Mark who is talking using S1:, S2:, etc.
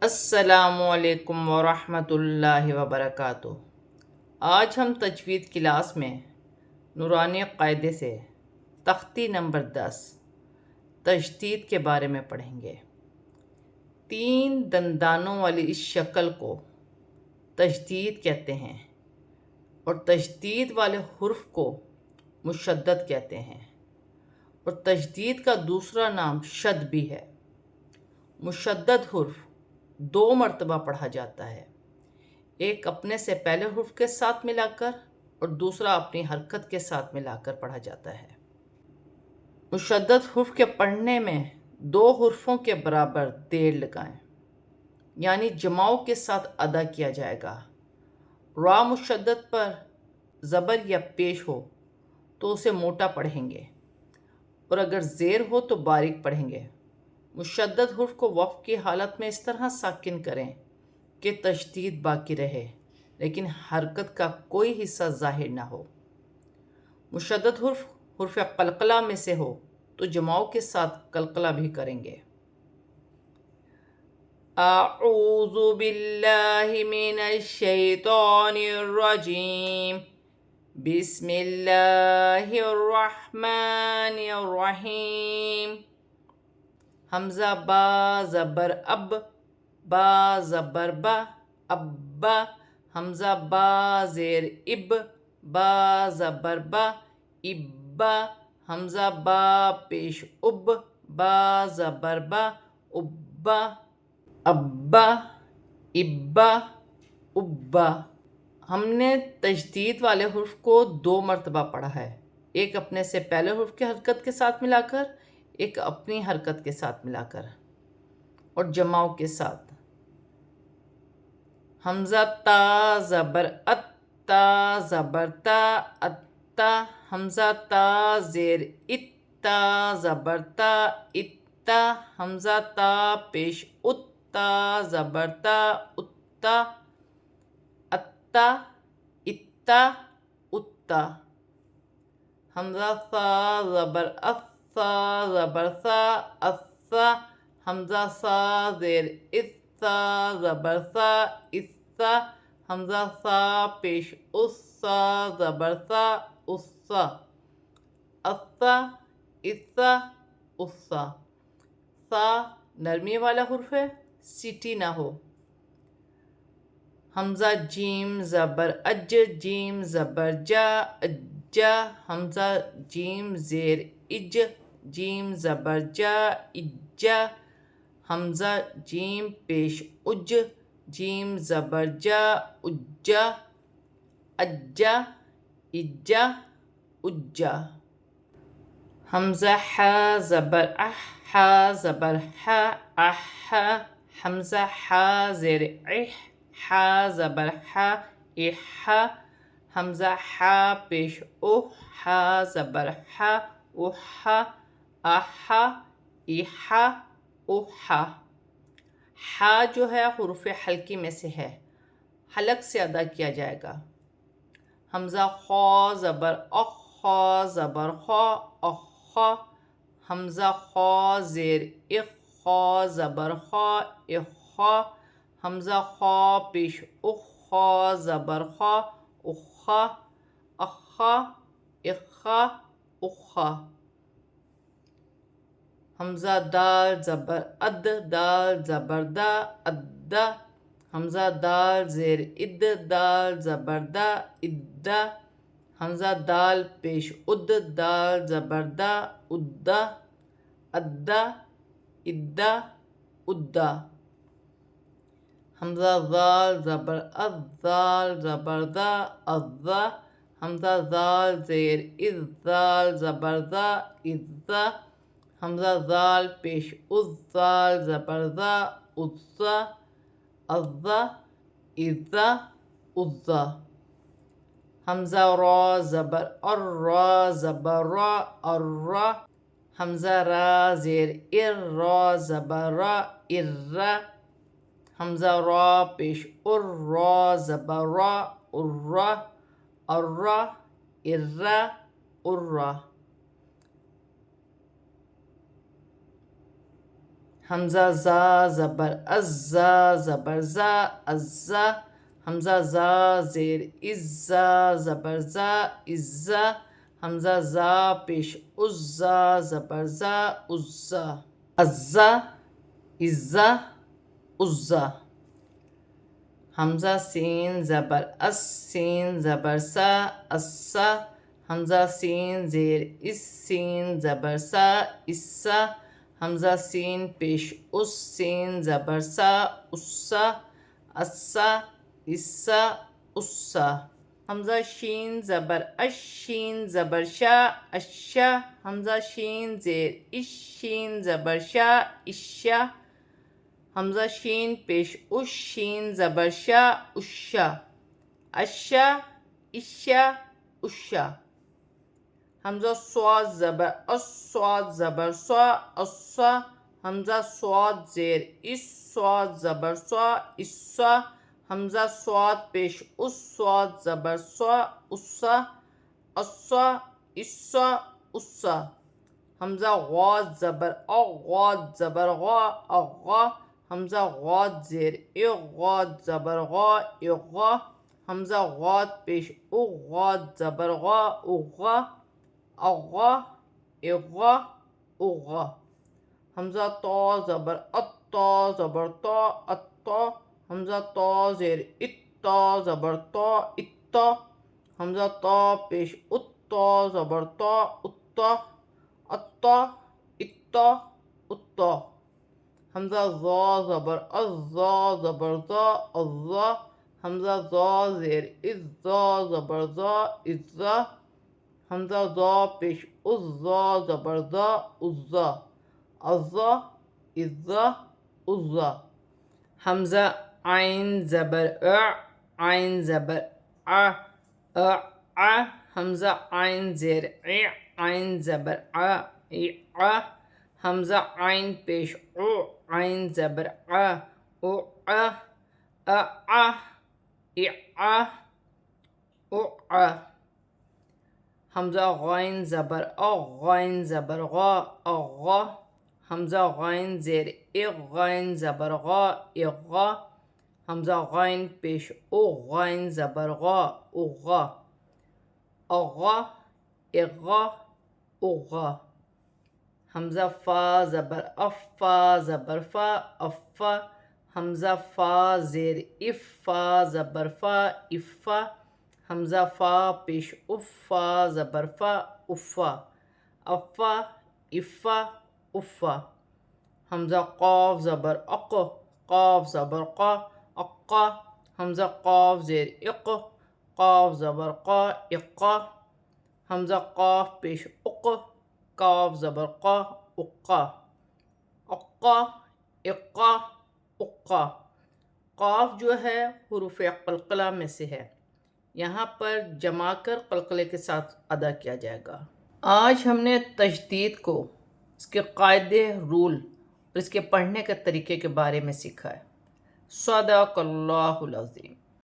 S1: السلام علیکم ورحمۃ اللہ وبرکاتہ۔ آج ہم تجوید کلاس میں نورانی قاعدے سے تختی نمبر 10 تشدید کے بارے میں پڑھیں گے۔ 3 دندانوں والی اس شکل کو تشدید کہتے ہیں اور تشدید والے حرف کو مشدد کہتے ہیں، اور تشدید کا دوسرا نام شد بھی ہے۔ مشدد حرف 2 مرتبہ پڑھا جاتا ہے، ایک اپنے سے پہلے حرف کے ساتھ ملا کر اور دوسرا اپنی حرکت کے ساتھ ملا کر پڑھا جاتا ہے۔ مشدد حرف کے پڑھنے میں 2 حرفوں کے برابر دیر لگائیں، یعنی جماؤ کے ساتھ ادا کیا جائے گا۔ را مشدد پر زبر یا پیش ہو تو اسے موٹا پڑھیں گے، اور اگر زیر ہو تو باریک پڑھیں گے۔ مشدد حرف کو وقف کی حالت میں اس طرح ساکن کریں کہ تشدید باقی رہے لیکن حرکت کا کوئی حصہ ظاہر نہ ہو۔ مشدد حرف قلقلہ میں سے ہو تو جماؤ کے ساتھ قلقلہ بھی کریں گے۔ اعوذ باللہ من الشیطان الرجیم، بسم اللہ الرحمن الرحیم۔ حمزہ با زبر اب، با زبر با، ابا۔ حمزہ با زیر اب، با زبر با، ابا۔ حمزہ با پیش اب، با زبر با، ابا۔ ابا، ابا، ابا۔ ہم نے تشدید والے حرف کو 2 مرتبہ پڑھا ہے، ایک اپنے سے پہلے حرف کی حرکت کے ساتھ ملا کر، ایک اپنی حرکت کے ساتھ ملا کر اور جماؤ کے ساتھ۔ حمزہ تا زبر ات، تا زبر تا، اتا۔ حمزہ تا زیر ات، تا زبر تا، اتا۔ حمزہ تا پیش ات، تا زبر تا، اتا، اتا، اتا، اتا۔ حمزہ ثا زبر اث، ثا زبر ثا، اثا۔ حمزہ ثا زیر اث، ثا زبر ثا، اثا۔ حمزہ ثا پیش اس، ثا زبر ثا، اسا، اثا، اثا، اسا۔ ثا نرمی والا حرف ہے، سیٹی نہ ہو۔ حمزہ جیم زبر اج، جیم زبر جا، اجا۔ حمزہ جیم زیر اج، جیم زبر جا، اجا۔ حمزہ جیم پیش اج، جیم زبر جا، اجا، اجا، اجا، اجا۔ حمزہ حا زبر اح، حا زبر حا، احا۔ حمزہ حا زیر اح، حا زبر حا، احا۔ حمزہ حا پیش اوہ، حا زبر حا، احا، احا، احا، احا۔ حا جو ہے حروف حلقی میں سے ہے، حلق سے ادا کیا جائے گا۔ حمزہ خا زبر اخ، خا زبر خا، اخا۔ حمزہ خا زیر اخ، خا زبر خا، اخا۔ حمزہ خا پیش اخ، خا زبر خا، اخا، اخا، اخا، اخا۔ حمزہ دال زبر اد، دال زبر دا، ادا۔ حمزہ دال زیر اد، دال زبر دا، ادا۔ حمزہ دال پیش اد، دال زبر دا، ادا، ادا، ادا، ادا۔ حمزہ ذال زبر اذ، ذال زبر ذا، اذا۔ حمزہ ذال زیر اذ، ذال زبر ذا، اذا۔ حمزہ ذال پیش اذ، ذال زبر ذا، اذا، اذا، اذا، اذا۔ حمزہ را زبر ار، را زبر را، ارا۔ حمزہ را زیر ار، را زبر را، ارا۔ حمزہ را پیش ار، را زبر را، ارا، ارا، ارا، ارا۔ حمزہ زا زبر ازا زبر زا ازا حمزہ زا زیر ازا زبر زا ازا حمزہ زا پیش عزا زبر زا عزا عزا عزا عزا حمزہ سین زبر اس سین زبر سا اسا حمزہ سین زیر اس سین زبر سا اسا حمزہ سین پیش اس سین زبر سا اسا اسا اسا اسا حمزہ شین زبر اش شین زبر شا اشا حمزہ شین زیر اش شین زبر شا اشا حمزہ شین پیش اش شین زبر شا اشا اشا اشا اشا حمزہ صاد زبر اس صاد زبر سا اسا حمزہ صاد زیر اس صاد زبر سا اسا حمزہ صاد پیش اس صاد زبر سا اسا اسا اسا اسا حمزہ غاد زبر اغ غاد زبر غا اغا حمزہ غاد زیر اغ غاد زبر غا اغا حمزہ غاد پیش اغ غاد زبر غا اغا اغا اغا اغا حمزہ طا زبر اطا زبر طا اطا حمزہ طا زیر اتا زبر طا اتا حمزہ طا پیش اتا زبر طا اتا اتا اتا اتا حمزہ ذا زبر ازا زبر ذا ازا حمزہ ذا زیر ازا زبر ذا ازا حمزہ ذا پیش عزا زبر ذا عزا عزا عزا عزا حمزہ عین زبر عین زبر حمزہ عین زیر عین زبر حمزہ عین پیش عین زبر حمزہ غین زبر غین زبر غا اغا حمزہ غین زیر اغ غین زبر غا اغا حمزہ غین پیش غین زبر غا اغا اغا اغا اغا حمزہ فا زبر افا زبر فا افا حمزہ فا زیر افا زبر فا افا حمزہ فا پیش افا زبر فا افا افا افا افا حمزہ قاف زبر اق قاف زبر قا اقا حمزہ قاف زیر اق قاف زبر قا اقا حمزہ قاف پیش اق قاف زبر قا اقا اقا اقا اقا قاف جو ہے حروف قلقلہ میں سے ہے، یہاں پر جما کر قلقلے کے ساتھ ادا کیا جائے گا۔ آج ہم نے تجدید کو، اس کے قاعدے، رول اور اس کے پڑھنے کے طریقے کے بارے میں سیکھا ہے۔ صدق اللہ العظیم۔